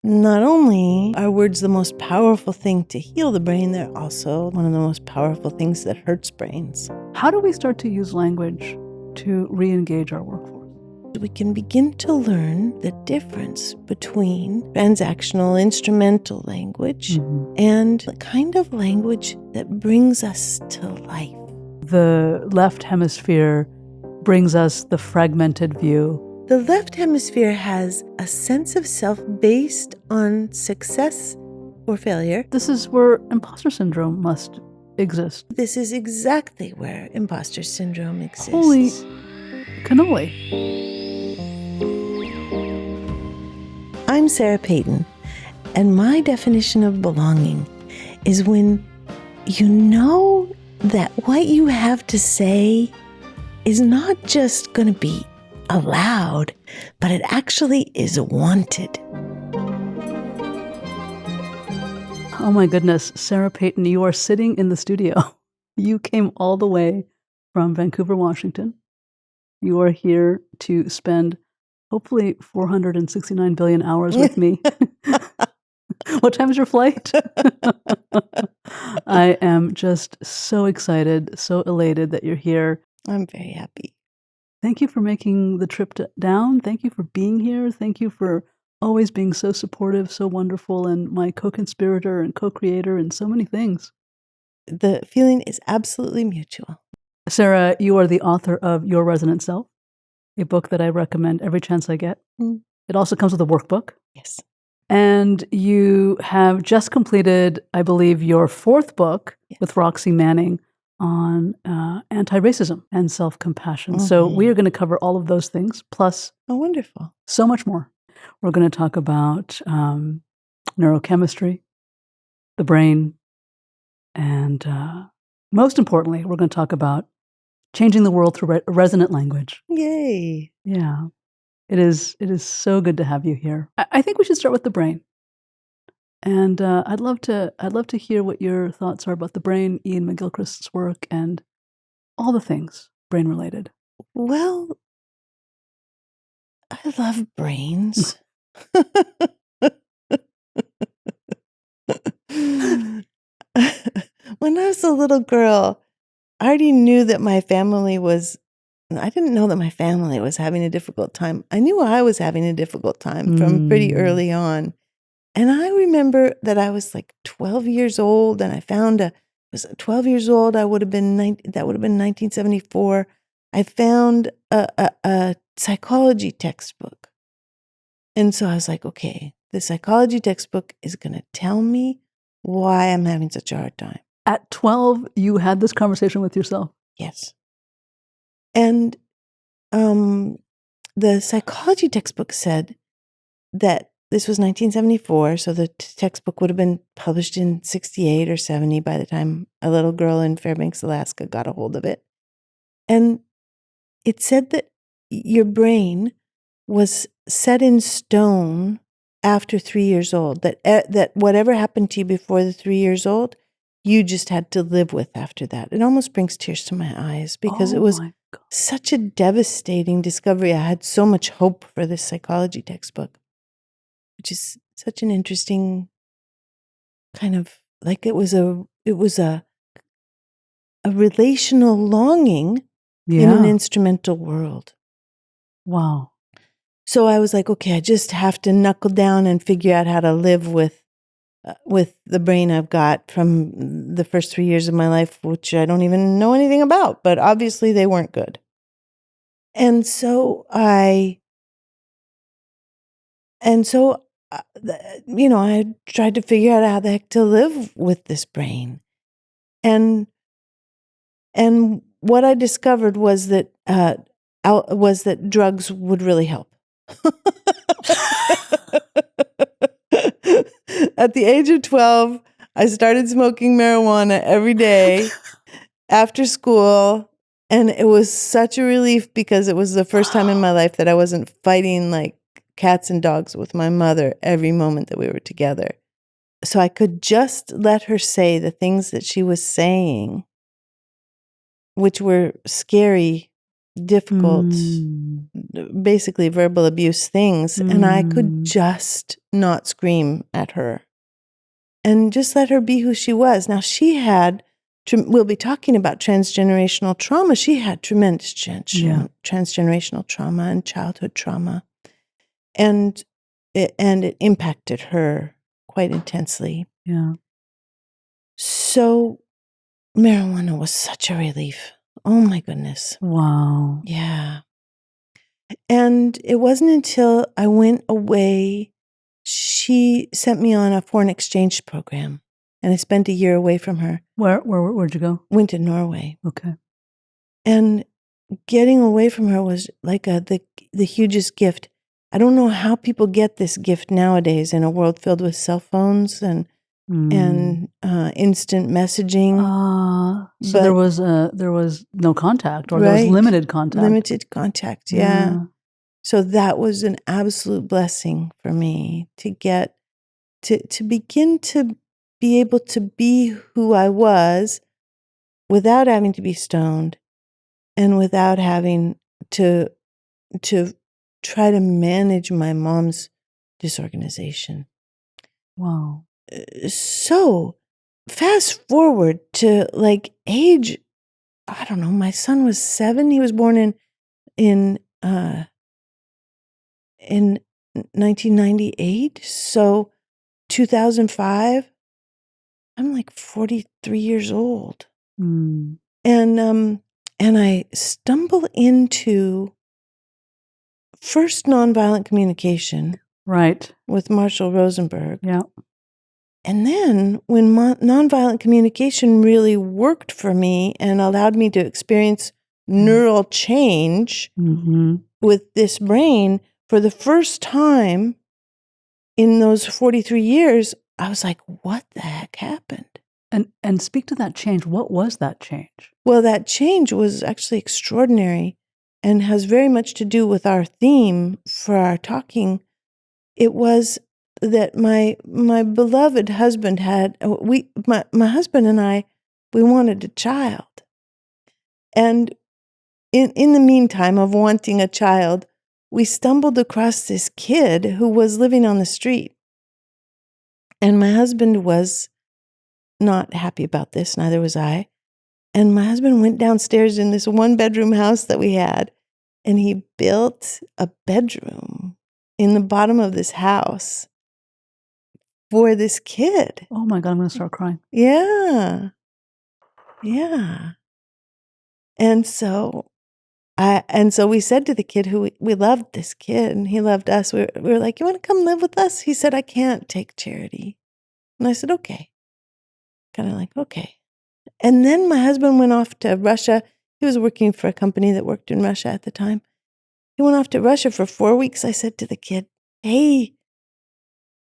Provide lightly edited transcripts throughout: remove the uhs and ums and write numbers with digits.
Not only are words the most powerful thing to heal the brain, they're also one of the most powerful things that hurts brains. How do we start to use language to re-engage our workforce? We can begin to learn the difference between transactional instrumental language and the kind of language that brings us to life. The left hemisphere brings us the fragmented view. The left hemisphere has a sense of self based on success or failure. This is where imposter syndrome must exist. This is exactly where imposter syndrome exists. Holy cannoli. I'm Sarah Peyton, and my definition of belonging is when you know that what you have to say is not just going to be allowed, but it actually is wanted. Oh my goodness, Sarah Peyton, you are sitting in the studio. You came all the way from Vancouver, Washington. You are here to spend hopefully 469 billion hours with me. What time is your flight? I am just so excited, so elated that you're here. I'm very happy. Thank you for making the trip down. Thank you for being here. Thank you for always being so supportive, so wonderful, and my co-conspirator and co-creator and so many things. The feeling is absolutely mutual. Sarah, you are the author of Your Resonant Self, a book that I recommend every chance I get. It also comes with a workbook. Yes. And you have just completed, I believe, your fourth book with Roxy Manning on anti-racism and self-compassion. So we are going to cover all of those things, plus wonderful. So much more. We're going to talk about neurochemistry, the brain, and most importantly, we're going to talk about changing the world through resonant language. Yay. Yeah. It is so good to have you here. I think we should start with the brain. And I'd love to hear what your thoughts are about the brain, Iain McGilchrist's work, and all the things brain related. Well, I love brains. When I was a little girl, I already knew that my family was, I didn't know that my family was having a difficult time. I knew I was having a difficult time from pretty early on. And I remember that I was like 12 years old and I found was 12 years old. That would have been 1974. I found a psychology textbook. And so I was like, okay, the psychology textbook is going to tell me why I'm having such a hard time. At 12, you had this conversation with yourself? Yes. And the psychology textbook said that this was 1974, so the textbook would have been published in 68 or 70 by the time a little girl in Fairbanks, Alaska got a hold of it. And it said that your brain was set in stone after 3 years old, that whatever happened to you before the 3 years old, you just had to live with after that. It almost brings tears to my eyes because it was such a devastating discovery. I had so much hope for this psychology textbook, which is such an interesting kind of, like it was a relational longing in an instrumental world. Wow. So I was like, okay, I just have to knuckle down and figure out how to live with the brain I've got from the first 3 years of my life, which I don't even know anything about, but obviously they weren't good. And so I tried to figure out how the heck to live with this brain. And what I discovered was that drugs would really help. At the age of 12, I started smoking marijuana every day after school. And it was such a relief because it was the first time in my life that I wasn't fighting like cats and dogs with my mother every moment that we were together. So I could just let her say the things that she was saying, which were scary difficult, basically verbal abuse things. And I could just not scream at her and just let her be who she was. Now, she had, we'll be talking about transgenerational trauma. She had tremendous transgenerational trauma and childhood trauma. And it impacted her quite intensely. Yeah. So marijuana was such a relief. Oh my goodness. Wow. Yeah. And it wasn't until I went away, she sent me on a foreign exchange program, and I spent a year away from her. Where'd you go? Went to Norway. Okay. And getting away from her was like the hugest gift. I don't know how people get this gift nowadays in a world filled with cell phones and instant messaging. So there was no contact, or there was limited contact. Limited contact, yeah. So that was an absolute blessing for me to get to begin to be able to be who I was without having to be stoned and without having to try to manage my mom's disorganization. Wow. So fast forward to like age, I don't know, my son was 7. He was born in 1998. So 2005, I'm like 43 years old. And I stumble into first nonviolent communication. Right. With Marshall Rosenberg. Yeah. And then when nonviolent communication really worked for me and allowed me to experience neural change with this brain for the first time in those 43 years, I was like, what the heck happened? And speak to that change. What was that change? Well, that change was actually extraordinary and has very much to do with our theme for our talking. It was that my beloved husband had, my husband and I, we wanted a child. And in the meantime of wanting a child, we stumbled across this kid who was living on the street. And my husband was not happy about this, neither was I. And my husband went downstairs in this 1-bedroom house that we had, and he built a bedroom in the bottom of this house for this kid. Oh my God, I'm going to start crying. Yeah. Yeah. And so we said to the kid who we loved this kid and he loved us. We were like, you want to come live with us? He said, I can't take charity. And I said, okay. Kind of like, okay. And then my husband went off to Russia. He was working for a company that worked in Russia at the time. He went off to Russia for 4 weeks. I said to the kid, hey,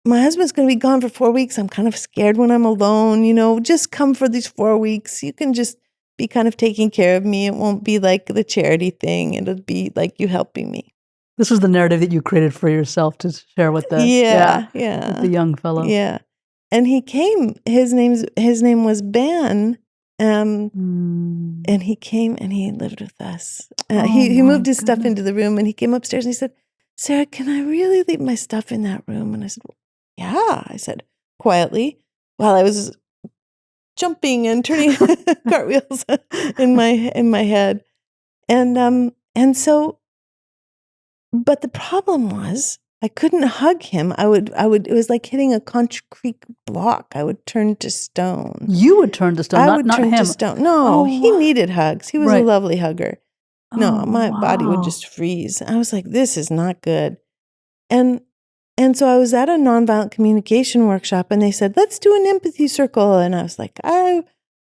my husband's going to be gone for 4 weeks. I'm kind of scared when I'm alone. Just come for these 4 weeks. You can just be kind of taking care of me. It won't be like the charity thing. It'll be like you helping me. This was the narrative that you created for yourself to share with the with the young fellow. Yeah. And he came. His name was Ben. And he came and he lived with us. He moved his stuff into the room and he came upstairs and he said, Sarah, can I really leave my stuff in that room? And I said, well, yeah, I said quietly while I was jumping and turning cartwheels in my head. And so, but the problem was I couldn't hug him. I would, it was like hitting a concrete block. I would turn to stone. You would turn to stone, I not would not turn him. to stone. No, he needed hugs. He was a lovely hugger. No, my body would just freeze. I was like, this is not good. And so I was at a nonviolent communication workshop and they said, let's do an empathy circle. And I was like, I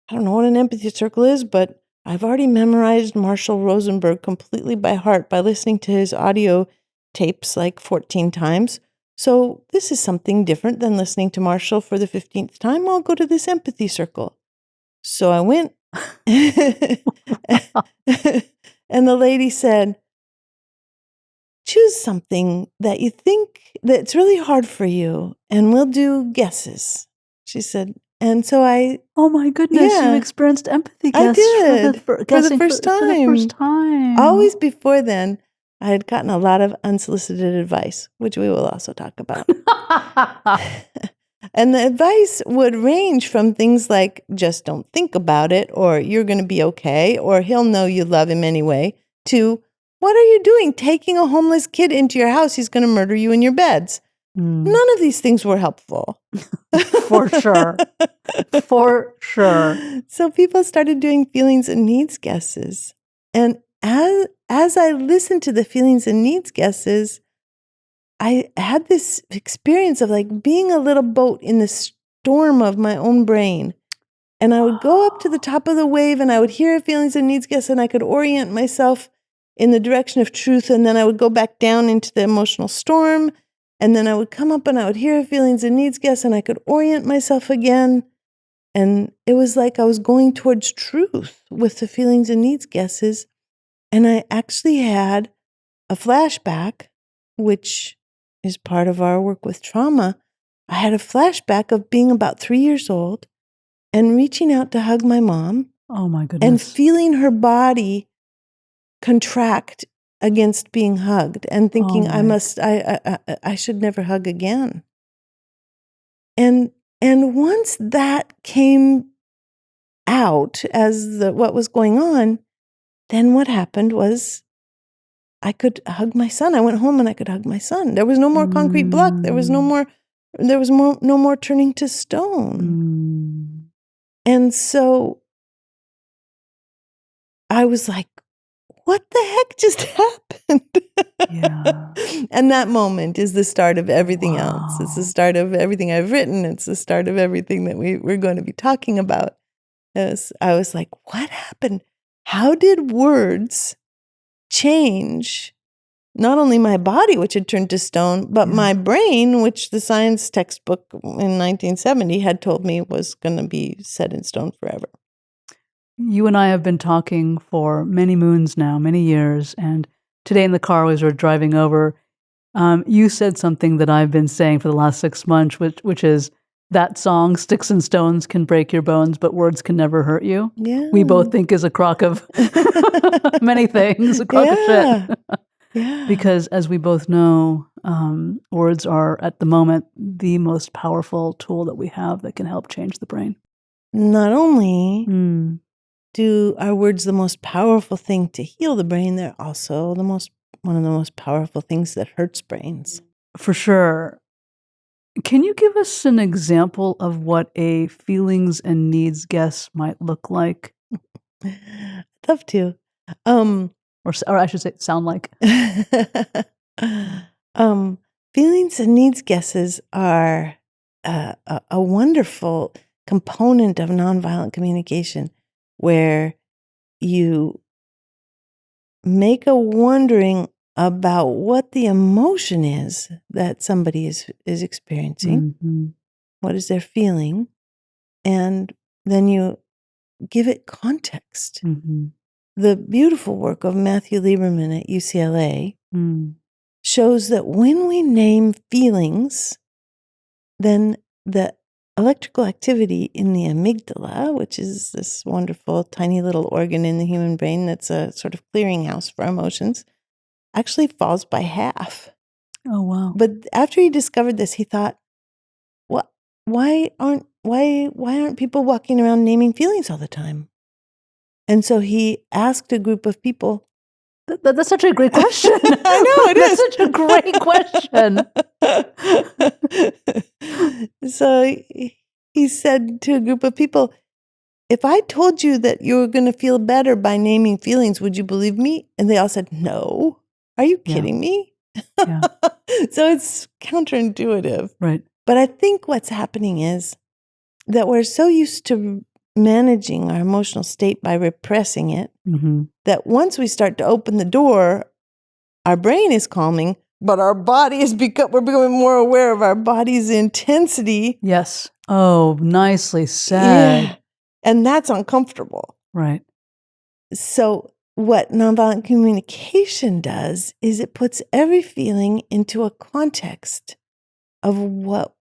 don't know what an empathy circle is, but I've already memorized Marshall Rosenberg completely by heart by listening to his audio tapes like 14 times. So this is something different than listening to Marshall for the 15th time. I'll go to this empathy circle. So I went and the lady said, choose something that you think that's really hard for you and we'll do guesses. She said, And so Oh my goodness, you experienced empathy I guess did for the guessing first time. For the first time. Always before then, I had gotten a lot of unsolicited advice, which we will also talk about. And the advice would range from things like, just don't think about it, or you're going to be okay, or he'll know you love him anyway, to, what are you doing taking a homeless kid into your house? He's going to murder you in your beds. None of these things were helpful. For sure. For sure. So people started doing feelings and needs guesses. And as I listened to the feelings and needs guesses, I had this experience of like being a little boat in the storm of my own brain. And I would go up to the top of the wave and I would hear a feelings and needs guess and I could orient myself in the direction of truth. And then I would go back down into the emotional storm. And then I would come up and I would hear a feelings and needs guess and I could orient myself again. And it was like I was going towards truth with the feelings and needs guesses. And I actually had a flashback, which is part of our work with trauma. I had a flashback of being about 3 years old and reaching out to hug my mom. Oh my goodness. And feeling her body contract against being hugged and thinking, I should never hug again. And once that came out as what was going on, then what happened was I could hug my son. I went home and I could hug my son. There was no more concrete block. There was no more turning to stone. And so I was like, what the heck just happened? Yeah. And that moment is the start of everything else. It's the start of everything I've written. It's the start of everything that we're going to be talking about. I was like, what happened? How did words change not only my body, which had turned to stone, but my brain, which the science textbook in 1970 had told me was going to be set in stone forever? You and I have been talking for many moons now, many years, and today in the car as we were driving over, you said something that I've been saying for the last 6 months, which is that song, "Sticks and Stones Can Break Your Bones, but Words Can Never Hurt You." Yeah. We both think is a crock of many things, a crock of shit. Yeah. Because as we both know, words are at the moment the most powerful tool that we have that can help change the brain. Not only are words the most powerful thing to heal the brain, they're also one of the most powerful things that hurts brains. For sure. Can you give us an example of what a feelings and needs guess might look like? I'd love to. Or I should say, sound like. Feelings and needs guesses are a wonderful component of nonviolent communication, where you make a wondering about what the emotion is that somebody is experiencing. What is their feeling? And then you give it context. The beautiful work of Matthew Lieberman at UCLA shows that when we name feelings, then the electrical activity in the amygdala, which is this wonderful tiny little organ in the human brain that's a sort of clearinghouse for emotions, actually falls by half. Oh, wow. But after he discovered this, he thought, "What? Why aren't people walking around naming feelings all the time?" And so he asked a group of people. That's such a great question. I know, it is. That's such a great question. So he said to a group of people, "If I told you that you were going to feel better by naming feelings, would you believe me?" And they all said, "No. Are you kidding me?" Yeah. So it's counterintuitive. Right. But I think what's happening is that we're so used to managing our emotional state by repressing it, that once we start to open the door, our brain is calming, but our body we're becoming more aware of our body's intensity. Yes. Oh, nicely said. Yeah. And that's uncomfortable. Right. So what nonviolent communication does is it puts every feeling into a context of what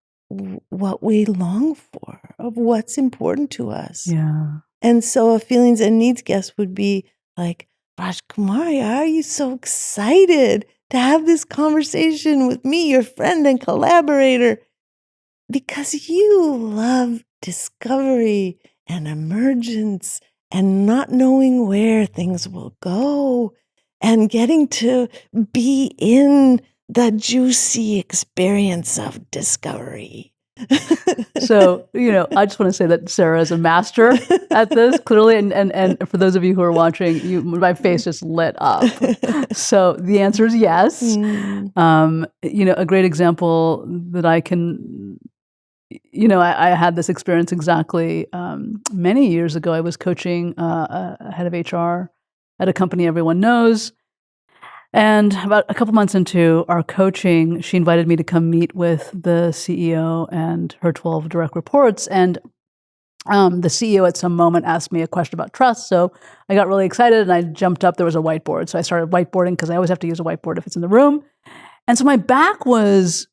we long for, of what's important to us. Yeah. And so a feelings and needs guest would be like, Rajkumari, are you so excited to have this conversation with me, your friend and collaborator? Because you love discovery and emergence and not knowing where things will go and getting to be in the juicy experience of discovery. So, I just want to say that Sarah is a master at this, clearly. And for those of you who are watching, my face just lit up. So the answer is yes. A great example that I can, I had this experience exactly many years ago. I was coaching a head of HR at a company everyone knows. And about a couple months into our coaching, she invited me to come meet with the CEO and her 12 direct reports. And the CEO at some moment asked me a question about trust. So I got really excited and I jumped up. There was a whiteboard. So I started whiteboarding because I always have to use a whiteboard if it's in the room. And so my back was,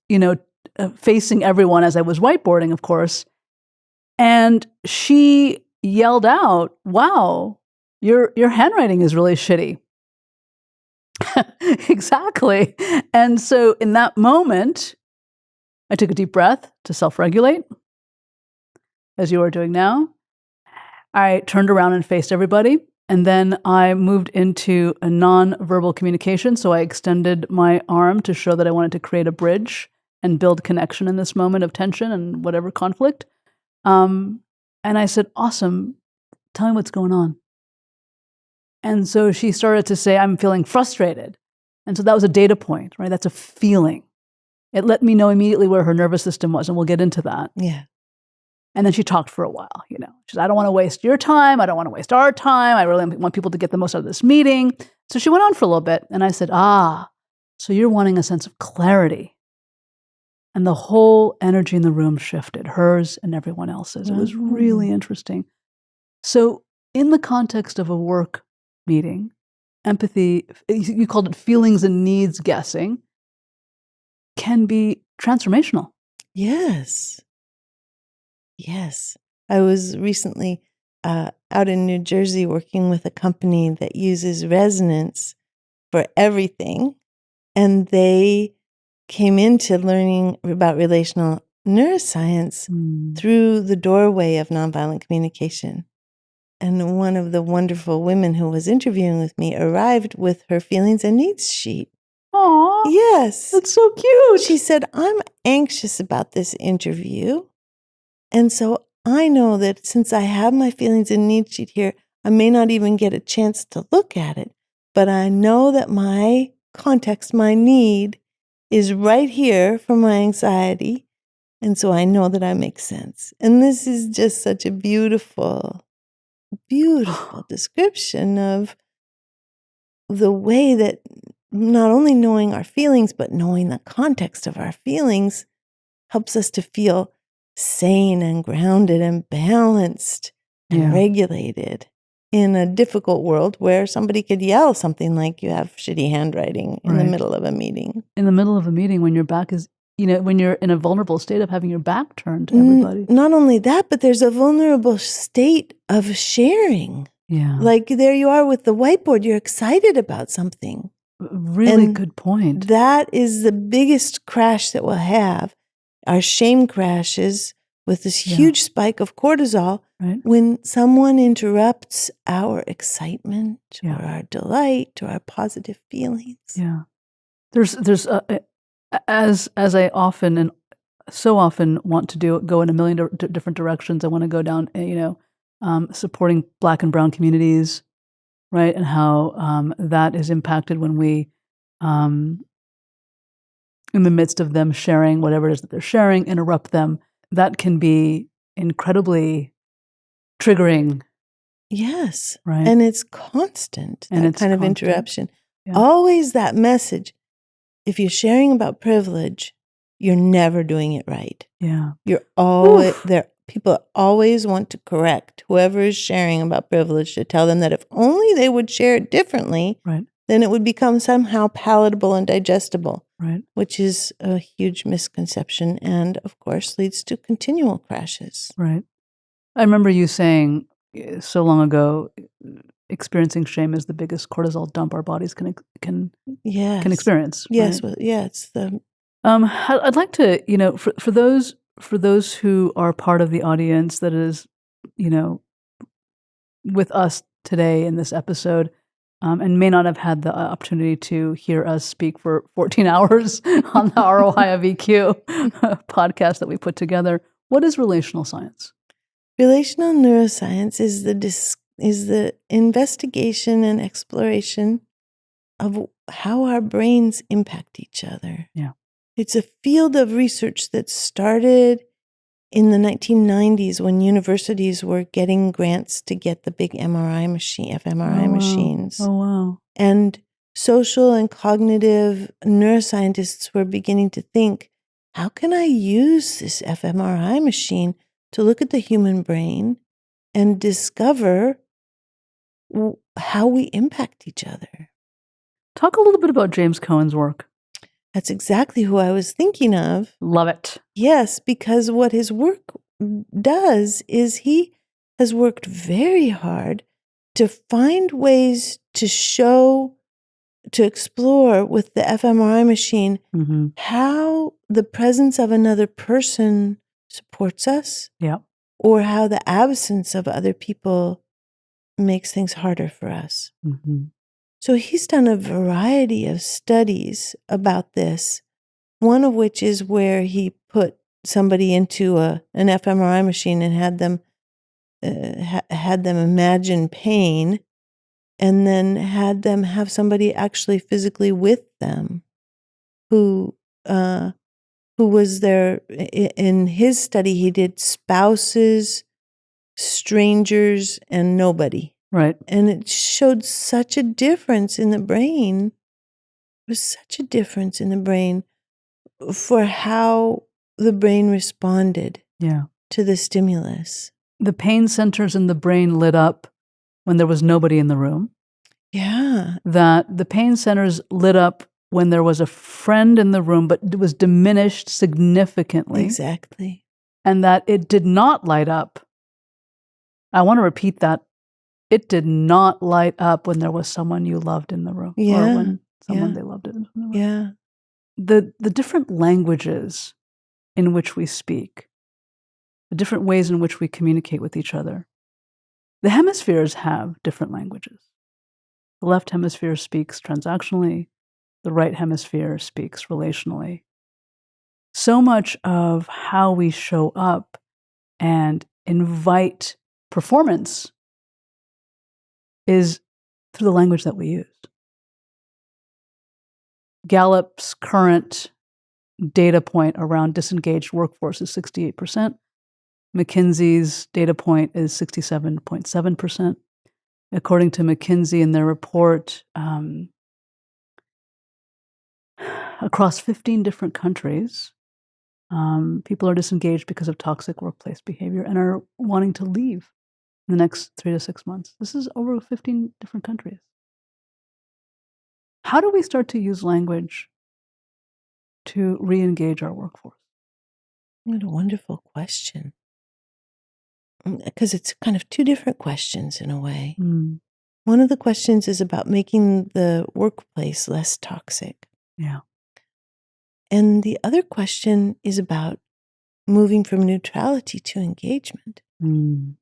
facing everyone as I was whiteboarding, of course. And she yelled out, "Wow, your handwriting is really shitty." Exactly. And so in that moment, I took a deep breath to self-regulate, as you are doing now. I turned around and faced everybody. And then I moved into a non-verbal communication. So I extended my arm to show that I wanted to create a bridge and build connection in this moment of tension and whatever conflict. And I said, "Awesome. Tell me what's going on." And so she started to say, "I'm feeling frustrated." And so that was a data point, right? That's a feeling. It let me know immediately where her nervous system was, and we'll get into that. Yeah. And then she talked for a while, She said, "I don't want to waste your time. I don't want to waste our time. I really want people to get the most out of this meeting." So she went on for a little bit, and I said, "So you're wanting a sense of clarity." And the whole energy in the room shifted, hers and everyone else's. It was really interesting. So in the context of a work meeting, empathy, you called it feelings and needs guessing, can be transformational. Yes. Yes. I was recently out in New Jersey working with a company that uses resonance for everything. And they came into learning about relational neuroscience through the doorway of nonviolent communication. And one of the wonderful women who was interviewing with me arrived with her feelings and needs sheet. Aw. Yes. That's so cute. She said, "I'm anxious about this interview. And so I know that since I have my feelings and needs sheet here, I may not even get a chance to look at it. But I know that my context, my need, is right here for my anxiety. And so I know that I make sense." And this is just such a beautiful description of the way that not only knowing our feelings, but knowing the context of our feelings helps us to feel sane and grounded and balanced and regulated in a difficult world where somebody could yell something like, "You have shitty handwriting," in the middle of a meeting. In the middle of a meeting when your back is, when you're in a vulnerable state of having your back turned to everybody. Not only that, but there's a vulnerable state of sharing. Yeah. Like there you are with the whiteboard, you're excited about something. Really good point. That is the biggest crash that we'll have. Our shame crashes with this huge spike of cortisol when someone interrupts our excitement or our delight or our positive feelings. Yeah. There's as I often and so often want to go in a million different directions. I want to go down, supporting Black and brown communities, right? And how that is impacted when we, in the midst of them sharing whatever it is that they're sharing, interrupt them. That can be incredibly triggering. Yes. Right. And it's constant, And that it's kind of constant. interruption. Yeah. Always that message. If you're sharing about privilege, you're never doing it right. Yeah. You're always there. People always want to correct whoever is sharing about privilege to tell them that if only they would share it differently, then it would become somehow palatable and digestible, which is a huge misconception and, of course, leads to continual crashes. Right. I remember you saying so long ago, experiencing shame is the biggest cortisol dump our bodies can Yes. experience. Yes. Right? Well, yeah, it's the I'd like to, for those who are part of the audience that is, with us today in this episode, and may not have had the opportunity to hear us speak for 14 hours on the ROI of EQ podcast that we put together. What is relational science? relational neuroscience is the investigation and exploration of how our brains impact each other. Yeah. It's a field of research that started in the 1990s when universities were getting grants to get the big fMRI machines. Oh, wow. And social and cognitive neuroscientists were beginning to think, how can I use this fMRI machine to look at the human brain and discover how we impact each other? Talk a little bit about James Cohen's work. That's exactly who I was thinking of. Love it. Yes, because what his work does is he has worked very hard to find ways to explore with the fMRI machine Mm-hmm. how the presence of another person supports us. Yeah. Or how the absence of other people makes things harder for us. Mm-hmm. So he's done a variety of studies about this, one of which is where he put somebody into an fMRI machine and had them imagine pain, and then had them have somebody actually physically with them who was there. In his study, he did spouses, strangers, and nobody. Right. And it showed such a difference in the brain. There was such a difference in the brain for how the brain responded to the stimulus. The pain centers in the brain lit up when there was nobody in the room. Yeah. That the pain centers lit up when there was a friend in the room, but it was diminished significantly. Exactly. And that it did not light up. I want to repeat that. It did not light up when there was someone you loved in the room. Yeah. Or when someone they loved in the room. Yeah. The different languages in which we speak, the different ways in which we communicate with each other. The hemispheres have different languages. The left hemisphere speaks transactionally. The right hemisphere speaks relationally. So much of how we show up and invite performance is through the language that we use. Gallup's current data point around disengaged workforce is 68%. McKinsey's data point is 67.7%. According to McKinsey in their report, across 15 different countries, people are disengaged because of toxic workplace behavior and are wanting to leave in the next 3 to 6 months. This is over 15 different countries. How do we start to use language to re-engage our workforce? What a wonderful question. Because it's kind of two different questions in a way. Mm. One of the questions is about making the workplace less toxic. Yeah. And the other question is about moving from neutrality to engagement. Mm.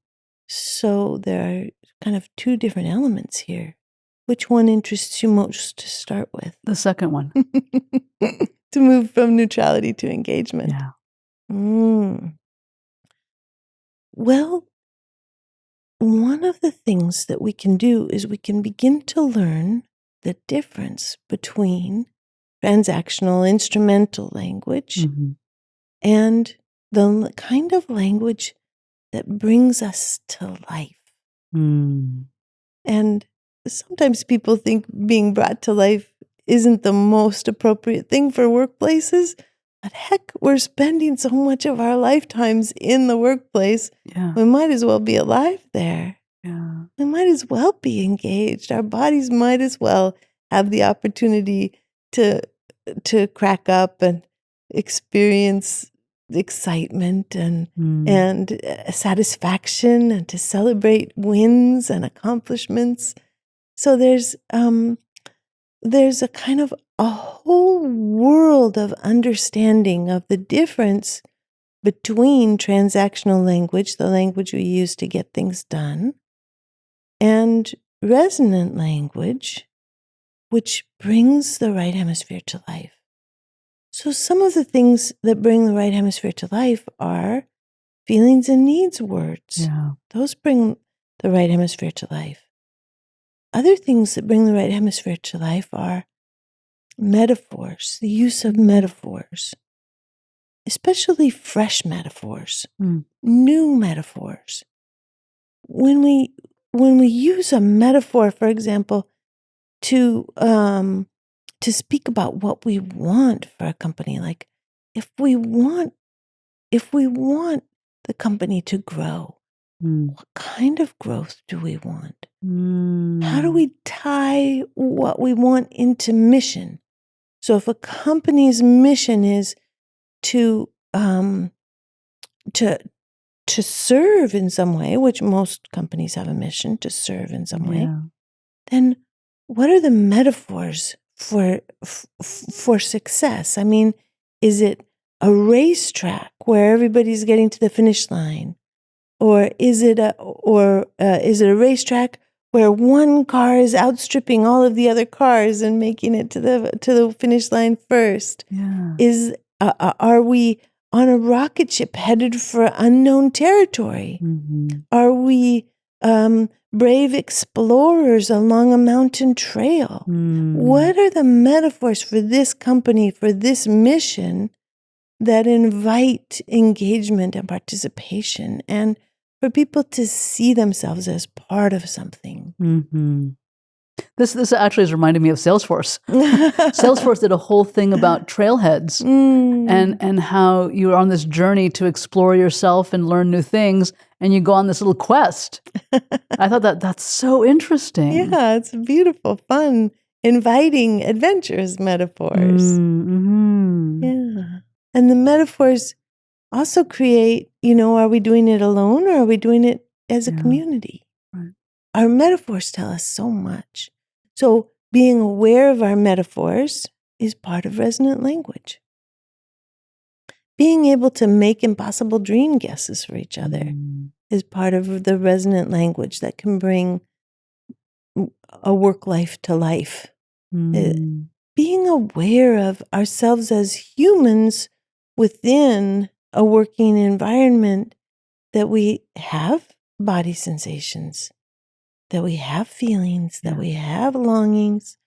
So there are kind of two different elements here. Which one interests you most to start with? The second one. To move from neutrality to engagement. Yeah. Well, one of the things that we can do is we can begin to learn the difference between transactional instrumental language and the kind of language that brings us to life. And sometimes people think being brought to life isn't the most appropriate thing for workplaces. But heck, we're spending so much of our lifetimes in the workplace. Yeah. We might as well be alive there. Yeah. We might as well be engaged. Our bodies might as well have the opportunity to crack up and experience excitement and satisfaction, and to celebrate wins and accomplishments. So there's a kind of a whole world of understanding of the difference between transactional language, the language we use to get things done, and resonant language, which brings the right hemisphere to life. So some of the things that bring the right hemisphere to life are feelings and needs words. Yeah. Those bring the right hemisphere to life. Other things that bring the right hemisphere to life are metaphors, the use of metaphors, especially fresh metaphors, new metaphors. When we use a metaphor, for example, to speak about what we want for a company, like if we want the company to grow, what kind of growth do we want? How do we tie what we want into mission? So if a company's mission is to serve in some way, which most companies have a mission to serve in some way, then what are the metaphors for success? I mean, is it a racetrack where everybody's getting to the finish line, or is it a racetrack where one car is outstripping all of the other cars and making it to the finish line first? Yeah. Are we on a rocket ship headed for unknown territory? Are we brave explorers along a mountain trail? What are the metaphors for this company, for this mission, that invite engagement and participation, and for people to see themselves as part of something? This actually is reminding me of Salesforce. Salesforce did a whole thing about trailheads and how you're on this journey to explore yourself and learn new things, and you go on this little quest. I thought that's so interesting. Yeah, it's beautiful, fun, inviting, adventurous metaphors. Yeah. And the metaphors also create, are we doing it alone or are we doing it as a community? Right. Our metaphors tell us so much. So being aware of our metaphors is part of resonant language. Being able to make impossible dream guesses for each other is part of the resonant language that can bring a work life to life. Being aware of ourselves as humans within a working environment, that we have body sensations, that we have feelings, that we have longings,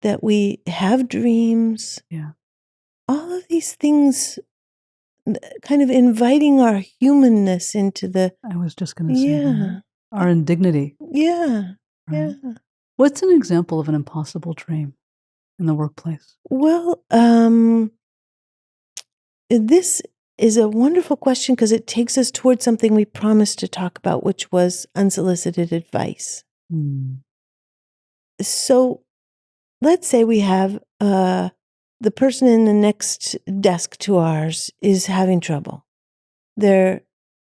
that we have dreams. Yeah. All of these things kind of inviting our humanness into the... I was just going to say that. Our indignity. Yeah. Right. Yeah. What's an example of an impossible dream in the workplace? Well, this is a wonderful question because it takes us towards something we promised to talk about, which was unsolicited advice. So let's say we have the person in the next desk to ours is having trouble. They're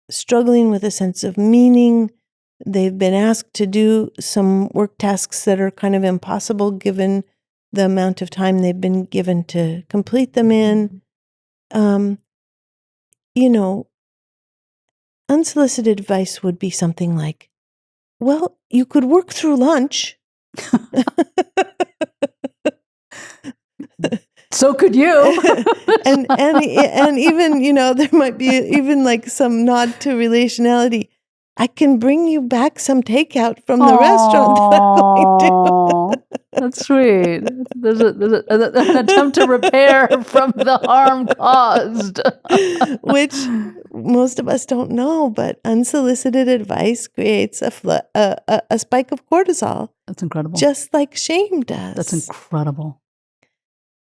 struggling with a sense of meaning. They've been asked to do some work tasks that are kind of impossible given the amount of time they've been given to complete them in. Unsolicited advice would be something like, well, you could work through lunch. So could you. and even, there might be even like some nod to relationality. I can bring you back some takeout from the restaurant that I'm going to. That's sweet. There's an attempt to repair from the harm caused. Which most of us don't know, but unsolicited advice creates a spike of cortisol. That's incredible. Just like shame does. That's incredible.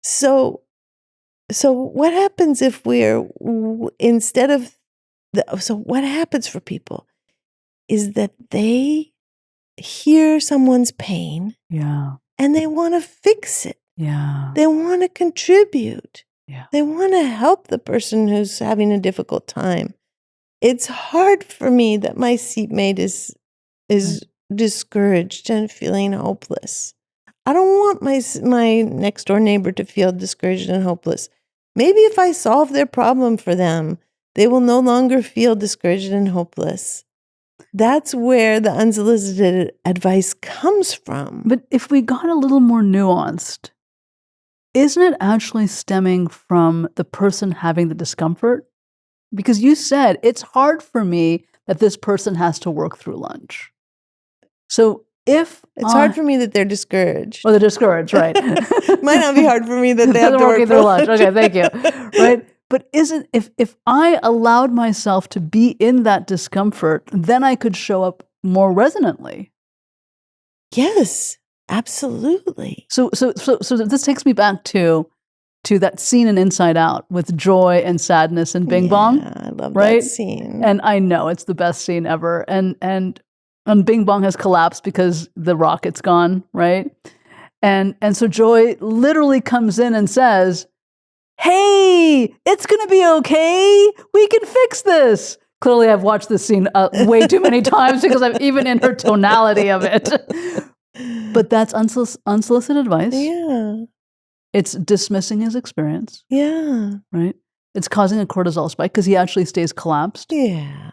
So what happens if what happens for people is that they hear someone's pain and they want to fix it. Yeah. They want to contribute. Yeah. They want to help the person who's having a difficult time. It's hard for me that my seatmate is discouraged and feeling hopeless. I don't want my next door neighbor to feel discouraged and hopeless. Maybe if I solve their problem for them, they will no longer feel discouraged and hopeless. That's where the unsolicited advice comes from. But if we got a little more nuanced, isn't it actually stemming from the person having the discomfort? Because you said, it's hard for me that this person has to work through lunch. So if it's hard for me that they're discouraged. Well, they're discouraged, right? Might not be hard for me that they have to work through lunch. Okay, thank you. Right? But isn't if I allowed myself to be in that discomfort, then I could show up more resonantly. Yes, absolutely. So this takes me back to that scene in Inside Out with joy and sadness and Bing Bong. I love right? that scene. And I know it's the best scene ever. And Bing Bong has collapsed because the rocket's gone, right? And so Joy literally comes in and says, "Hey, it's going to be okay. We can fix this." Clearly, I've watched this scene way too many times because I'm even in her tonality of it. But that's unsolicited advice. Yeah. It's dismissing his experience. Yeah. Right? It's causing a cortisol spike because he actually stays collapsed. Yeah.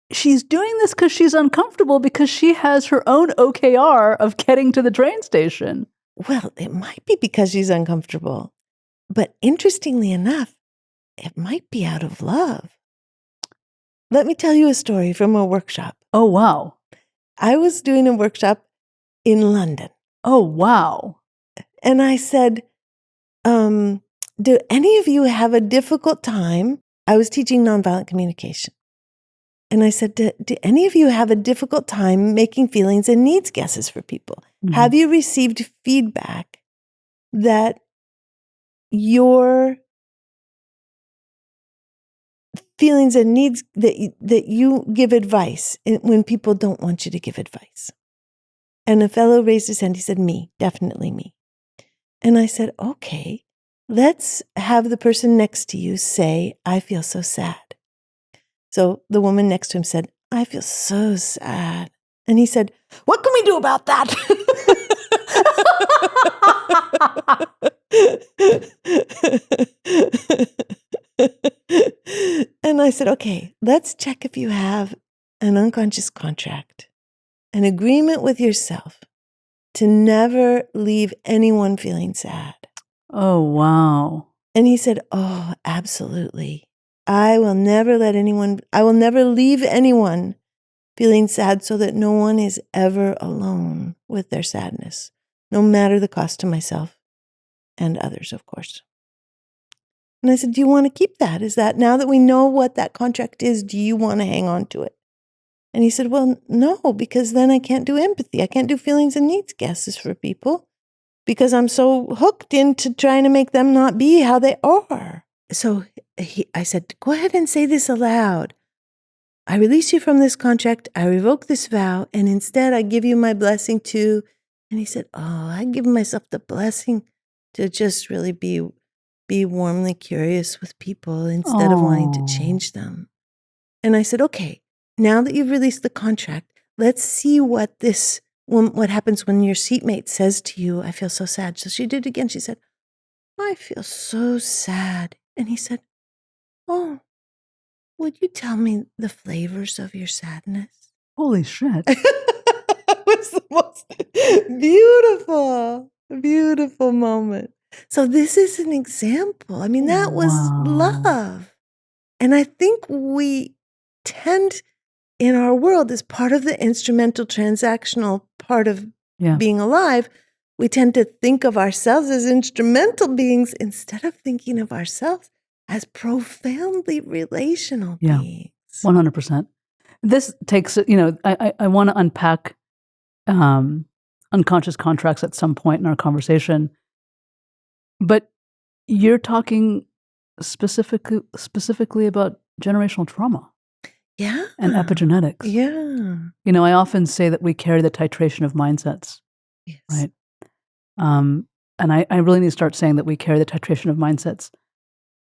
She's doing this because she's uncomfortable because she has her own OKR of getting to the train station. Well, it might be because she's uncomfortable. But interestingly enough, it might be out of love. Let me tell you a story from a workshop. Oh, wow. I was doing a workshop in London. Oh, wow. And I said, do any of you have a difficult time? I was teaching nonviolent communication. And I said, do any of you have a difficult time making feelings and needs guesses for people? Mm-hmm. Have you received feedback that your feelings and needs, that you give advice when people don't want you to give advice? And a fellow raised his hand. He said, me, definitely me. And I said, okay, let's have the person next to you say, I feel so sad. So the woman next to him said, I feel so sad. And he said, what can we do about that? And I said, okay, let's check if you have an unconscious contract, an agreement with yourself to never leave anyone feeling sad. Oh, wow. And he said, oh, absolutely. I will never leave anyone feeling sad so that no one is ever alone with their sadness, no matter the cost to myself and others, of course. And I said, do you want to keep that? Is that, now that we know what that contract is, do you want to hang on to it? And he said, well, no, because then I can't do empathy. I can't do feelings and needs guesses for people because I'm so hooked into trying to make them not be how they are. So I said, go ahead and say this aloud. I release you from this contract. I revoke this vow. And instead, I give you my blessing to. And he said, oh, I give myself the blessing to just really be warmly curious with people instead of wanting to change them. And I said, okay, now that you've released the contract, let's see what happens when your seatmate says to you, I feel so sad. So she did it again. She said, I feel so sad. And he said, oh, would you tell me the flavors of your sadness? Holy shit. It was the most beautiful moment. So this is an example. I mean, that was love. And I think we tend in our world, as part of the instrumental transactional part of being alive, we tend to think of ourselves as instrumental beings instead of thinking of ourselves as profoundly relational beings. 100%. This takes, I want to unpack unconscious contracts at some point in our conversation. But you're talking specifically about generational trauma. Yeah. And epigenetics. Yeah. I often say that we carry the titration of mindsets. Yes. Right? and I really need to start saying that we carry the titration of mindsets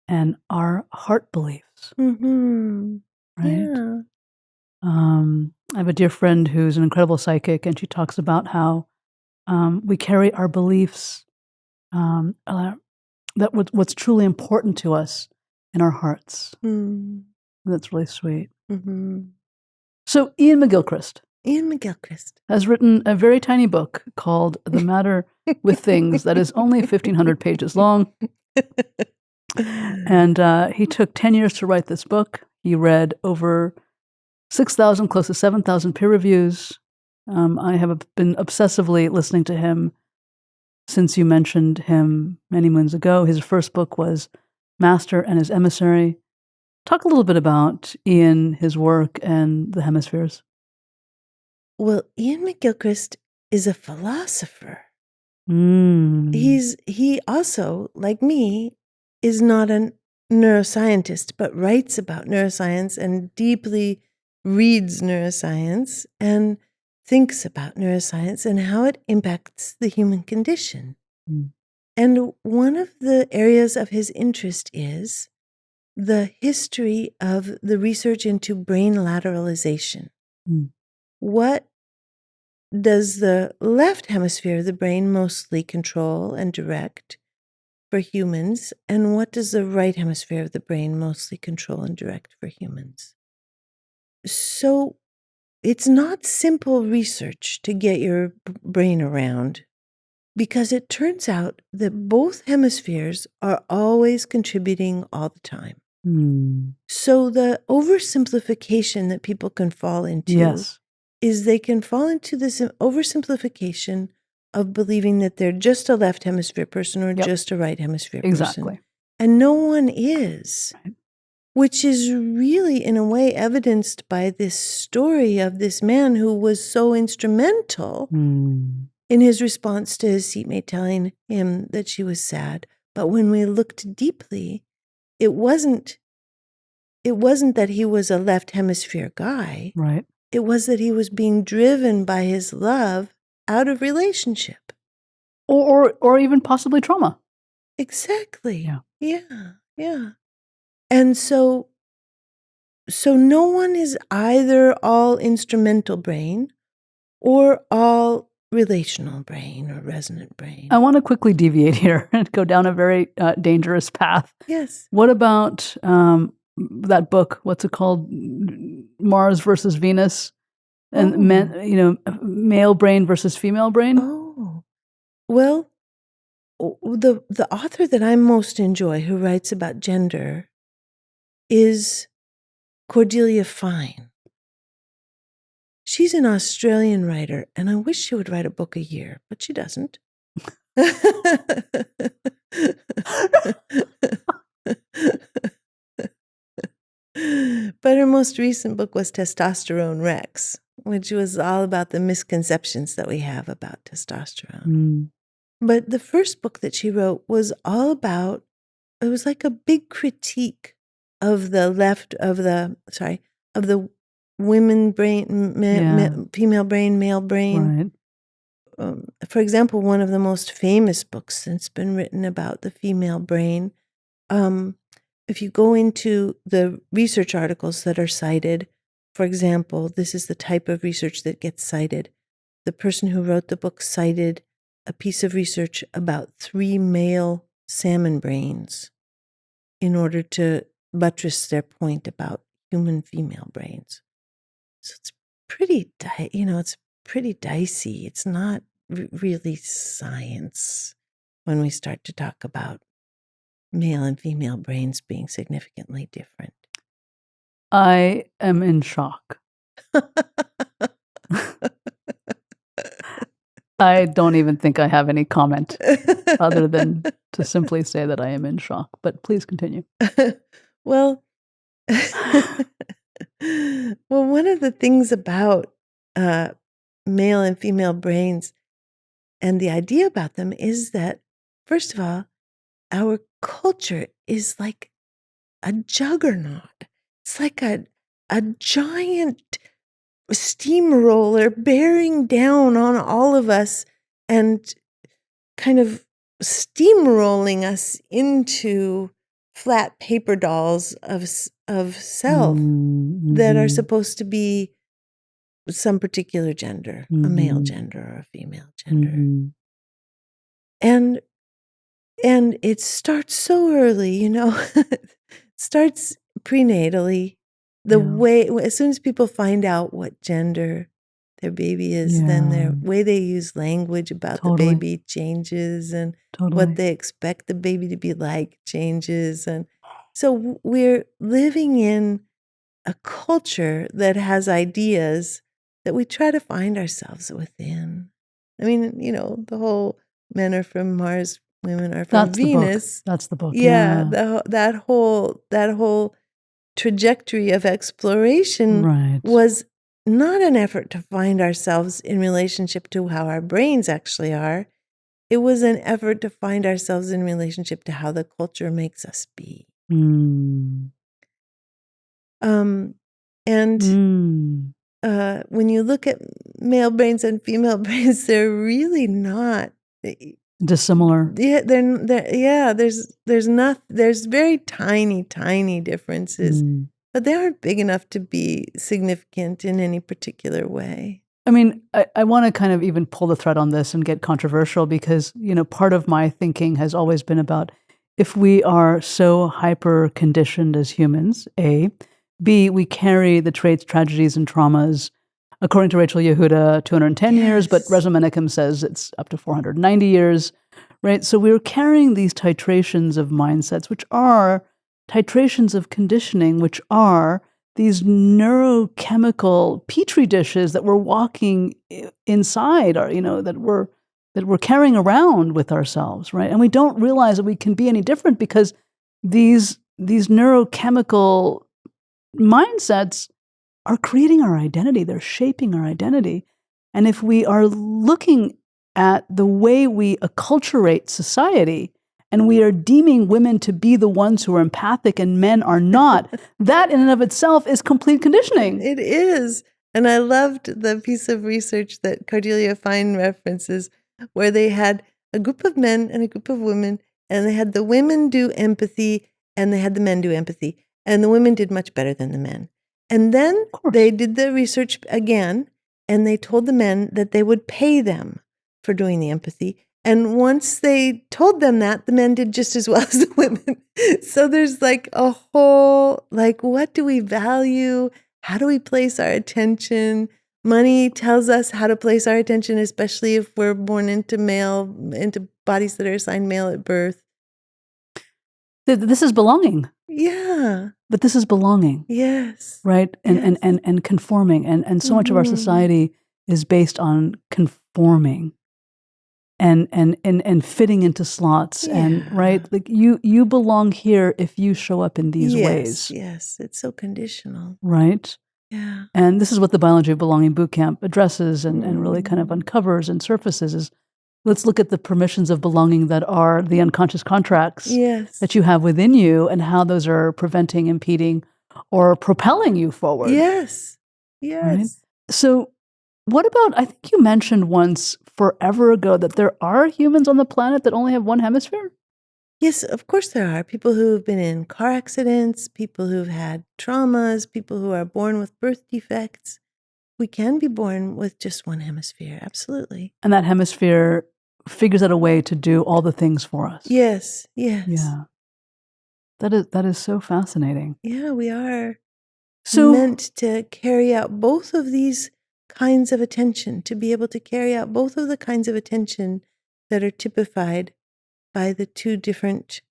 and our heart beliefs, Mm-hmm. right? Yeah. I have a dear friend who's an incredible psychic, and she talks about how we carry our beliefs, that what's truly important to us in our hearts. Mm. That's really sweet. Mm-hmm. So Iain McGilchrist Iain McGilchrist. has written a very tiny book called The Matter with Things that is only 1,500 pages long. And he took 10 years to write this book. He read over 6,000, close to 7,000 peer reviews. I have been obsessively listening to him since you mentioned him many moons ago. His first book was Master and His Emissary. Talk a little bit about Iain, his work, and the hemispheres. Well, Iain McGilchrist is a philosopher. Mm. He also, like me, is not a neuroscientist, but writes about neuroscience and deeply reads neuroscience and thinks about neuroscience and how it impacts the human condition. Mm. And one of the areas of his interest is the history of the research into brain lateralization. Mm. What does the left hemisphere of the brain mostly control and direct for humans? And what does the right hemisphere of the brain mostly control and direct for humans? So it's not simple research to get your brain around, because it turns out that both hemispheres are always contributing all the time. Mm. So the oversimplification that people can fall into Yes. is they can fall into this oversimplification of believing that they're just a left hemisphere person or Yep. just a right hemisphere Exactly. person. And no one is, Right. which is really, in a way, evidenced by this story of this man who was so instrumental Mm. in his response to his seatmate telling him that she was sad. But when we looked deeply, it wasn't that he was a left hemisphere guy. Right. It was that he was being driven by his love out of relationship. Or even possibly trauma. Exactly. Yeah. Yeah. And so no one is either all instrumental brain or all relational brain or resonant brain. I want to quickly deviate here and go down a very dangerous path. Yes. What about that book? What's it called? Mars versus Venus, and male brain versus female brain. Oh, well, the author that I most enjoy, who writes about gender, is Cordelia Fine. She's an Australian writer, and I wish she would write a book a year, but she doesn't. But her most recent book was Testosterone Rex, which was all about the misconceptions that we have about testosterone. Mm. But the first book that she wrote was all about, it was like a big critique of the women brain, female brain, male brain. Right. For example, one of the most famous books that's been written about the female brain, if you go into the research articles that are cited, for example, this is the type of research that gets cited. The person who wrote the book cited a piece of research about 3 male salmon brains in order to buttress their point about human female brains. So it's pretty, it's pretty dicey. It's not really science when we start to talk about male and female brains being significantly different. I am in shock. I don't even think I have any comment other than to simply say that I am in shock. But please continue. Well, one of the things about male and female brains and the idea about them is that, first of all, our culture is like a juggernaut. It's like a giant steamroller bearing down on all of us and kind of steamrolling us into flat paper dolls of self that are supposed to be some particular gender, a male gender or a female gender. And it starts so early, it starts prenatally. Way, as soon as people find out what gender their baby is, then their way they use language about the baby changes, and what they expect the baby to be like changes. And so we're living in a culture that has ideas that we try to find ourselves within. I mean, the whole men are from Mars, women are from Venus. That's the book. Yeah, that whole trajectory of exploration was not an effort to find ourselves in relationship to how our brains actually are. It was an effort to find ourselves in relationship to how the culture makes us be. When you look at male brains and female brains, they're really not dissimilar. Yeah, there's very tiny differences, but they aren't big enough to be significant in any particular way. I mean, I want to kind of even pull the thread on this and get controversial because, part of my thinking has always been about if we are so hyper conditioned as humans, A, B, we carry the traits, tragedies, and traumas. According to Rachel Yehuda, 210 years, but Reza Menachem says it's up to 490 years, right? So we're carrying these titrations of mindsets, which are titrations of conditioning, which are these neurochemical petri dishes that we're walking inside, or that we're carrying around with ourselves, right? And we don't realize that we can be any different because these neurochemical mindsets are creating our identity. They're shaping our identity. And if we are looking at the way we acculturate society and we are deeming women to be the ones who are empathic and men are not, that in and of itself is complete conditioning. It is. And I loved the piece of research that Cordelia Fine references where they had a group of men and a group of women, and they had the women do empathy and they had the men do empathy. And the women did much better than the men. And then they did the research again, and they told the men that they would pay them for doing the empathy. And once they told them that, the men did just as well as the women. So there's like a whole, what do we value? How do we place our attention? Money tells us how to place our attention, especially if we're born into bodies that are assigned male at birth. This is belonging. Yeah. But this is belonging. Yes. Right? And conforming. And so much of our society is based on conforming and fitting into slots. Yeah. And right? Like you belong here if you show up in these ways. Yes. It's so conditional. Right? Yeah. And this is what the Biology of Belonging Bootcamp addresses and really kind of uncovers and surfaces is let's look at the permissions of belonging that are the unconscious contracts that you have within you and how those are preventing, impeding, or propelling you forward. Yes. Right? So what about, I think you mentioned once forever ago that there are humans on the planet that only have one hemisphere? Yes, of course there are. People who've been in car accidents, people who've had traumas, people who are born with birth defects. We can be born with just one hemisphere, absolutely. And that hemisphere figures out a way to do all the things for us. Yes. Yeah. That is so fascinating. Yeah, we are meant to carry out both of these kinds of attention, to be able to carry out both of the kinds of attention that are typified by these two different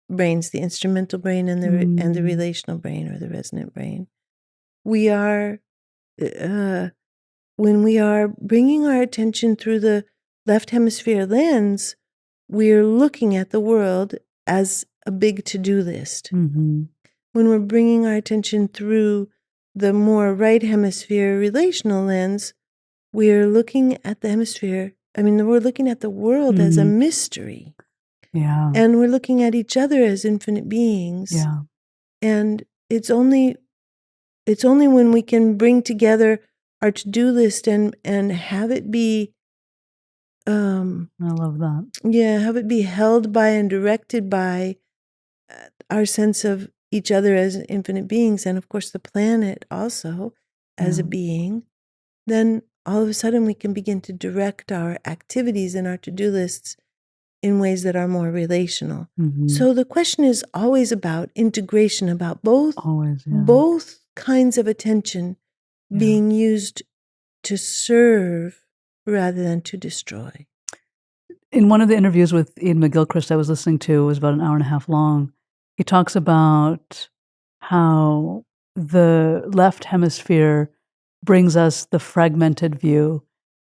brains, the instrumental brain and the relational brain or the resonant brain. We are, when we are bringing our attention through the left hemisphere lens, we're looking at the world as a big to-do list. When we're bringing our attention through the more right hemisphere relational lens, we're looking at we're looking at the world as a mystery. Yeah. And we're looking at each other as infinite beings. Yeah. And it's only when we can bring together our to-do list and have it be I love that. Yeah, have it be held by and directed by our sense of each other as infinite beings, and of course the planet also as a being. Then all of a sudden we can begin to direct our activities and our to-do lists in ways that are more relational. Mm-hmm. So the question is always about integration, about both kinds of attention being used to serve rather than to destroy. In one of the interviews with Iain McGilchrist I was listening to, it was about an hour and a half long, he talks about how the left hemisphere brings us the fragmented view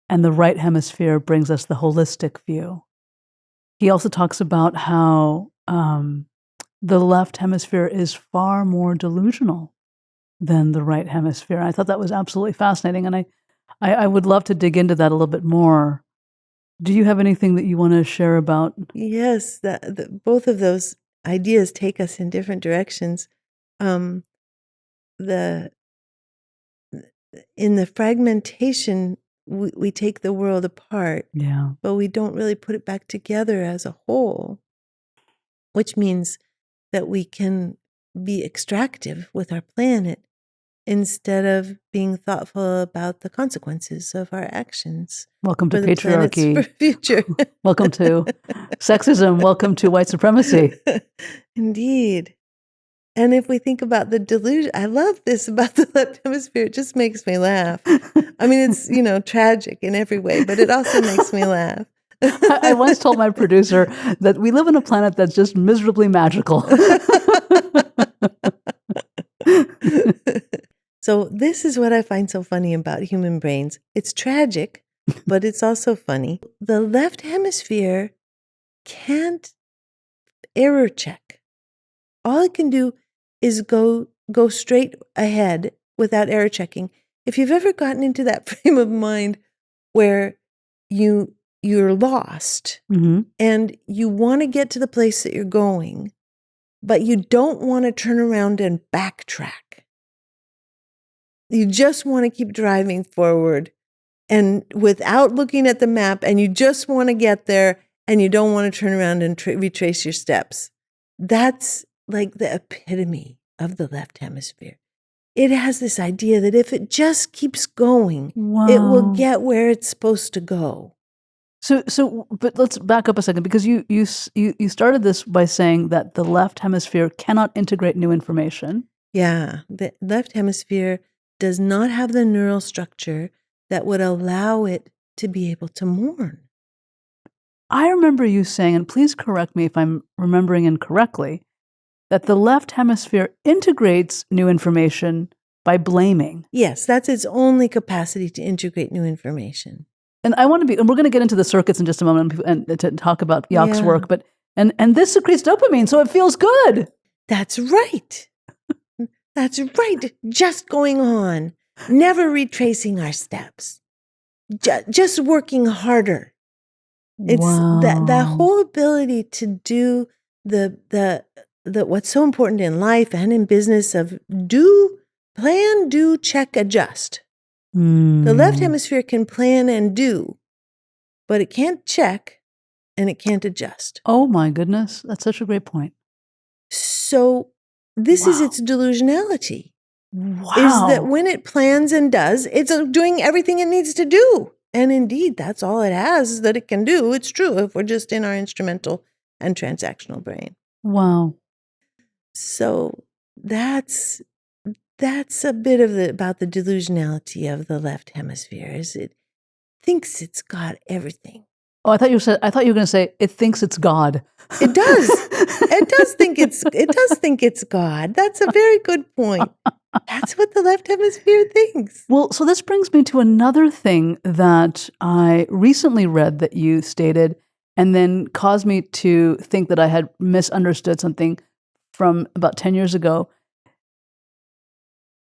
and the right hemisphere brings us the holistic view. He also talks about how the left hemisphere is far more delusional than the right hemisphere. I thought that was absolutely fascinating, and I would love to dig into that a little bit more. Do you have anything that you want to share about? Yes, both of those ideas take us in different directions. In the fragmentation, we take the world apart, but we don't really put it back together as a whole, which means that we can be extractive with our planet instead of being thoughtful about the consequences of our actions. Welcome to for the planet's patriarchy. future. Welcome to sexism. Welcome to white supremacy. Indeed. And if we think about the delusion, I love this about the left hemisphere. It just makes me laugh. I mean, it's, tragic in every way, but it also makes me laugh. I once told my producer that we live on a planet that's just miserably magical. So this is what I find so funny about human brains. It's tragic, but it's also funny. The left hemisphere can't error check. All it can do is go straight ahead without error checking. If you've ever gotten into that frame of mind where you're lost and you want to get to the place that you're going, but you don't want to turn around and backtrack. You just want to keep driving forward and without looking at the map, and you just want to get there and you don't want to turn around and retrace your steps. That's like the epitome of the left hemisphere. It has this idea that if it just keeps going, it will get where it's supposed to go. So, but let's back up a second, because you started this by saying that the left hemisphere cannot integrate new information. Yeah, the left hemisphere does not have the neural structure that would allow it to be able to mourn. I remember you saying, and please correct me if I'm remembering incorrectly, that the left hemisphere integrates new information by blaming. Yes, that's its only capacity to integrate new information. And we're going to get into the circuits in just a moment and to talk about Jaak's work, but and this secretes dopamine, so it feels good. That's right. That's right. Just going on, never retracing our steps, just working harder. It's that whole ability to do the what's so important in life and in business of plan, do, check, adjust. The left hemisphere can plan and do, but it can't check and it can't adjust. Oh my goodness, that's such a great point. So this is its delusionality. Wow. Is that when it plans and does, it's doing everything it needs to do. And indeed, that's all it has that it can do. It's true if we're just in our instrumental and transactional brain. Wow. So that's a bit of about the delusionality of the left hemisphere, is it thinks it's got everything. Oh, I thought you were going to say it thinks it's God. It does. It does think it's God. That's a very good point. That's what the left hemisphere thinks. Well, so this brings me to another thing that I recently read that you stated, and then caused me to think that I had misunderstood something from about 10 years ago.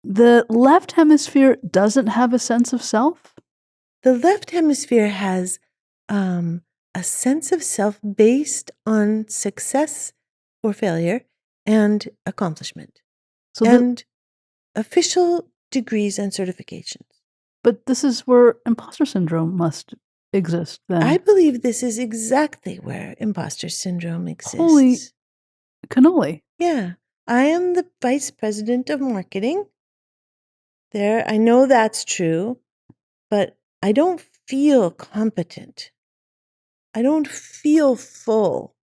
The left hemisphere doesn't have a sense of self? The left hemisphere has a sense of self based on success or failure and accomplishment. And official degrees and certifications. But this is where imposter syndrome must exist then? I believe this is exactly where imposter syndrome exists. Holy cannoli. Yeah. I am the vice president of marketing. There, I know that's true, but I don't feel competent. I don't feel full.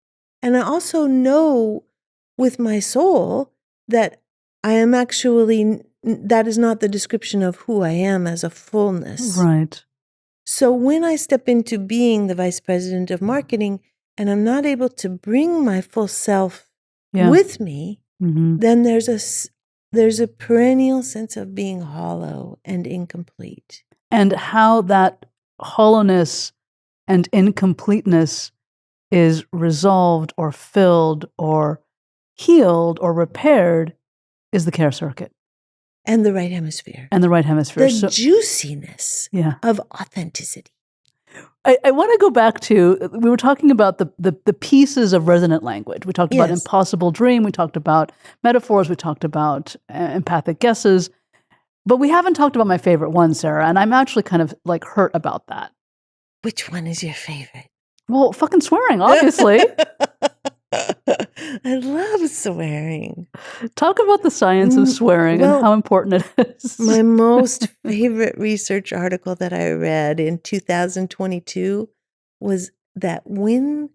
And I also know with my soul that I am actually, that is not the description of who I am as a fullness. Right. So when I step into being the vice president of marketing and I'm not able to bring my full self with me, then there's a perennial sense of being hollow and incomplete. And how that hollowness and incompleteness is resolved or filled or healed or repaired is the care circuit. And the right hemisphere. The juiciness of authenticity. I want to go back to, we were talking about the pieces of resonant language. We talked about impossible dream. We talked about metaphors. We talked about empathic guesses. But we haven't talked about my favorite one, Sarah. And I'm actually kind of like hurt about that. Which one is your favorite? Well, fucking swearing, obviously. I love swearing. Talk about the science of swearing and how important it is. My most favorite research article that I read in 2022 was that when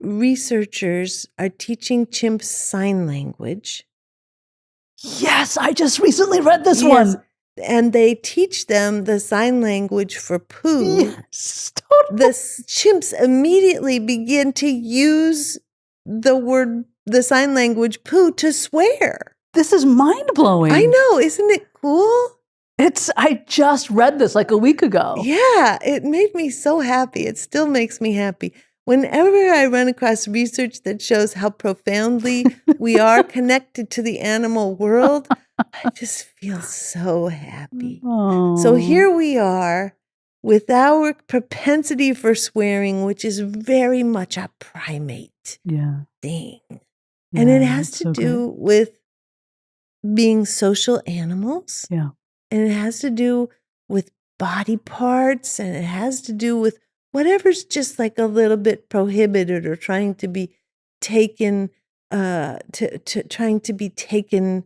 researchers are teaching chimps sign language. Yes, I just recently read this one. And they teach them the sign language for poo. Yes, totally. The chimps immediately begin to use the sign language poo to swear. This is mind-blowing. I know. Isn't it cool? I just read this like a week ago. Yeah, it made me so happy. It still makes me happy. Whenever I run across research that shows how profoundly we are connected to the animal world, I just feel so happy. Oh. So here we are with our propensity for swearing, which is very much a primate thing. And it has to do with being social animals. Yeah. And it has to do with body parts, and it has to do with whatever's just like a little bit prohibited or trying to be taken, trying to be taken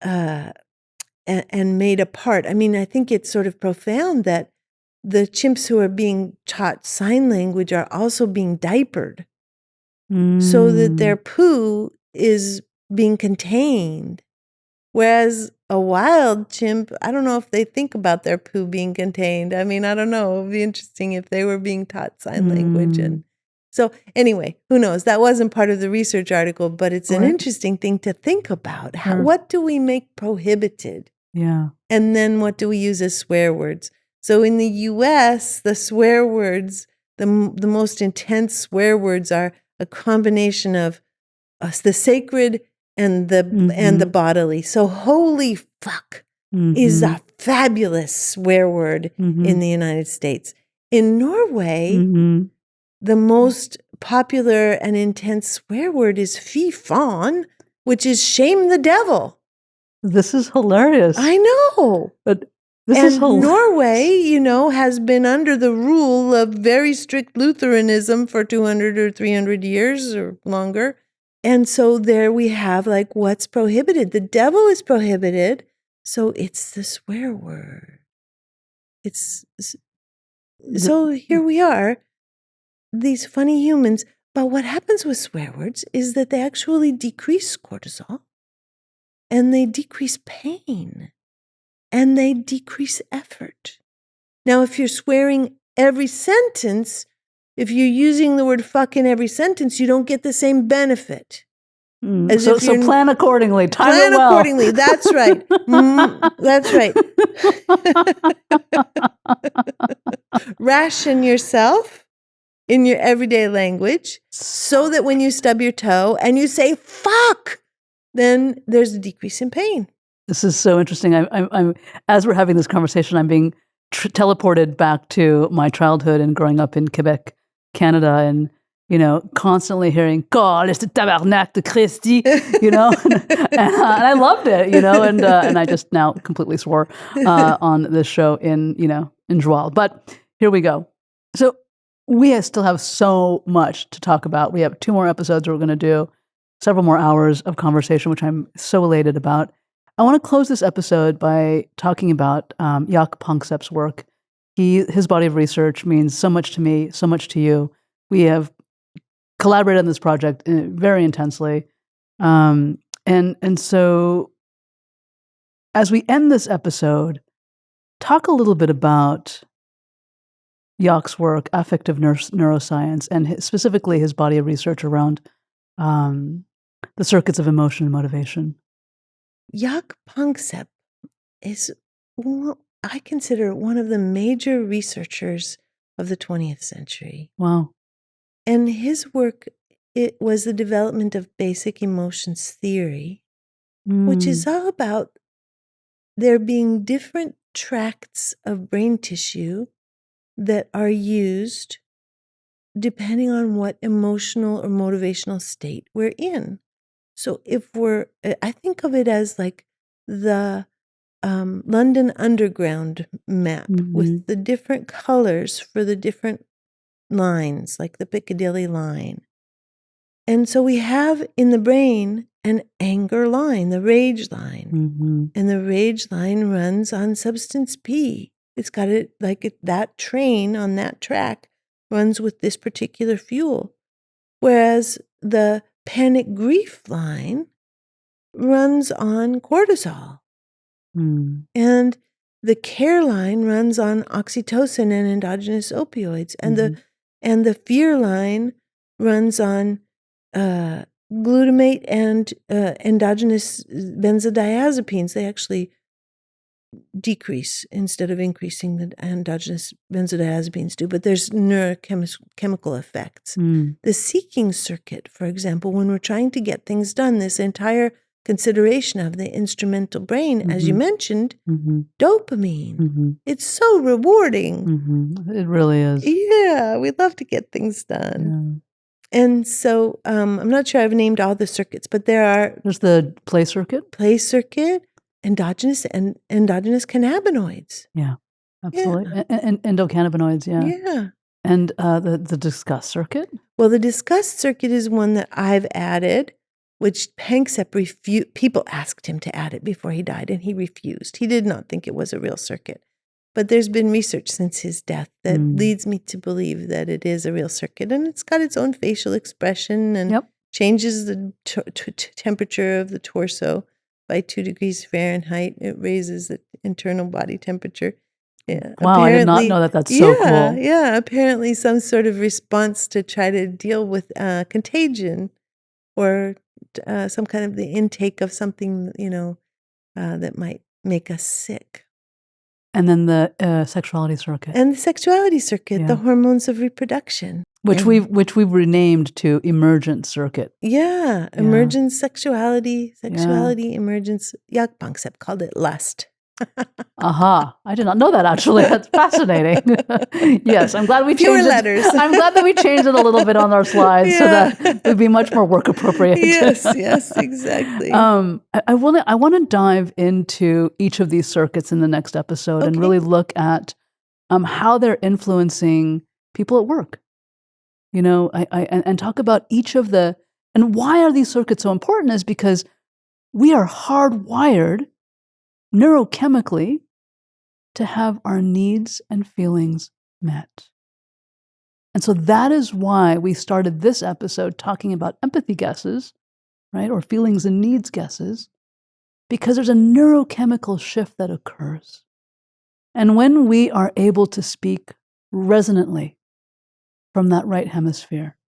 and made apart. I mean, I think it's sort of profound that the chimps who are being taught sign language are also being diapered so that their poo is being contained. Whereas a wild chimp, I don't know if they think about their poo being contained. I mean, I don't know. It would be interesting if they were being taught sign language. And so anyway, who knows? That wasn't part of the research article, but it's an interesting thing to think about. What do we make prohibited? Yeah. And then what do we use as swear words? So in the U.S., the swear words, the most intense swear words are a combination of the sacred and the bodily. So holy fuck is a fabulous swear word in the United States. In Norway, the most popular and intense swear word is fy faen, which is shame the devil. This is hilarious. I know. But this is hilarious. Norway, has been under the rule of very strict Lutheranism for 200 or 300 years or longer. And so there we have like what's prohibited. The devil is prohibited. So it's the swear word. So here we are, these funny humans. But what happens with swear words is that they actually decrease cortisol and they decrease pain and they decrease effort. Now, if you're swearing every sentence, if you're using the word fuck in every sentence, you don't get the same benefit. So plan accordingly. Time plan it well. Accordingly. That's right. That's right. Ration yourself in your everyday language so that when you stub your toe and you say fuck, then there's a decrease in pain. This is so interesting. I'm as we're having this conversation, I'm being teleported back to my childhood and growing up in Quebec, Canada, and constantly hearing "God, it's the tabarnak de Christi," and I loved it, and I just now completely swore on this show in Joal. But here we go. So we still have so much to talk about. We have 2 more episodes we're going to do, several more hours of conversation, which I'm so elated about. I want to close this episode by talking about Jaak Panksepp's work. His body of research means so much to me, so much to you. We have collaborated on this project very intensely. And so as we end this episode, talk a little bit about Jaak's work, affective neuroscience, and specifically his body of research around the circuits of emotion and motivation. Jaak Panksepp is, I consider, one of the major researchers of the 20th century. Wow. And his work, it was the development of basic emotions theory, which is all about there being different tracts of brain tissue that are used depending on what emotional or motivational state we're in. So I think of it as like the London Underground map with the different colors for the different lines, like the Piccadilly line. And so we have in the brain an anger line, the rage line. And the rage line runs on substance P. It's got it like that train on that track runs with this particular fuel. Whereas the panic grief line runs on cortisol. And the care line runs on oxytocin and endogenous opioids. And the fear line runs on glutamate and endogenous benzodiazepines. They actually decrease instead of increasing, the endogenous benzodiazepines do, but there's neurochemical effects. The seeking circuit, for example, when we're trying to get things done, this entire consideration of the instrumental brain, as you mentioned, dopamine. It's so rewarding. It really is. Yeah, we love to get things done. And so I'm not sure I've named all the circuits, but there's the play circuit, endogenous cannabinoids. Yeah, absolutely. And endocannabinoids, Yeah. And the discuss circuit? Well, the discuss circuit is one that I've added, which Panksepp refused. People asked him to add it before he died, and he refused. He did not think it was a real circuit. But there's been research since his death that leads me to believe that it is a real circuit, and it's got its own facial expression and changes the temperature of the torso by 2 degrees Fahrenheit. It raises the internal body temperature. Yeah. Wow, I did not know that. That's so cool. Yeah, apparently some sort of response to try to deal with contagion or some kind of the intake of something, that might make us sick. And then the sexuality circuit. And the sexuality circuit, the hormones of reproduction. Which we've renamed to emergent circuit. Yeah, emergence, sexuality, emergence. Jaak Panksepp called it lust. Aha! I did not know that, actually. That's fascinating. Yes, I'm glad we changed Fewer letters. I'm glad that we changed it a little bit on our slides so that it would be much more work appropriate. Yes, exactly. I want to dive into each of these circuits in the next episode and really look at how they're influencing people at work. And talk about each of and why are these circuits so important is because we are hardwired neurochemically to have our needs and feelings met. And so that is why we started this episode talking about empathy guesses, right? Or feelings and needs guesses, because there's a neurochemical shift that occurs. And when we are able to speak resonantly from that right hemisphere,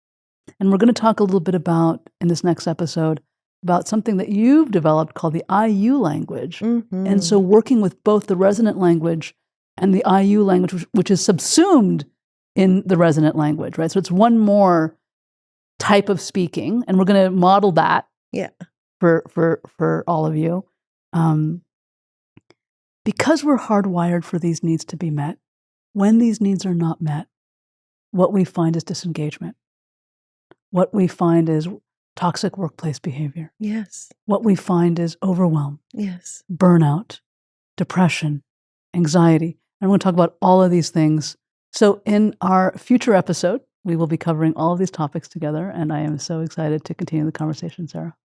and we're going to talk a little bit about, in this next episode, about something that you've developed called the IU language. And so working with both the resonant language and the IU language, which is subsumed in the resonant language, right? So it's one more type of speaking, and we're going to model that for all of you. Because we're hardwired for these needs to be met, when these needs are not met, what we find is disengagement. What we find is toxic workplace behavior. Yes. What we find is overwhelm. Yes. Burnout, depression, anxiety. And we're going to talk about all of these things So, in our future episode, we will be covering all of these topics together, and I am so excited to continue the conversation, Sarah.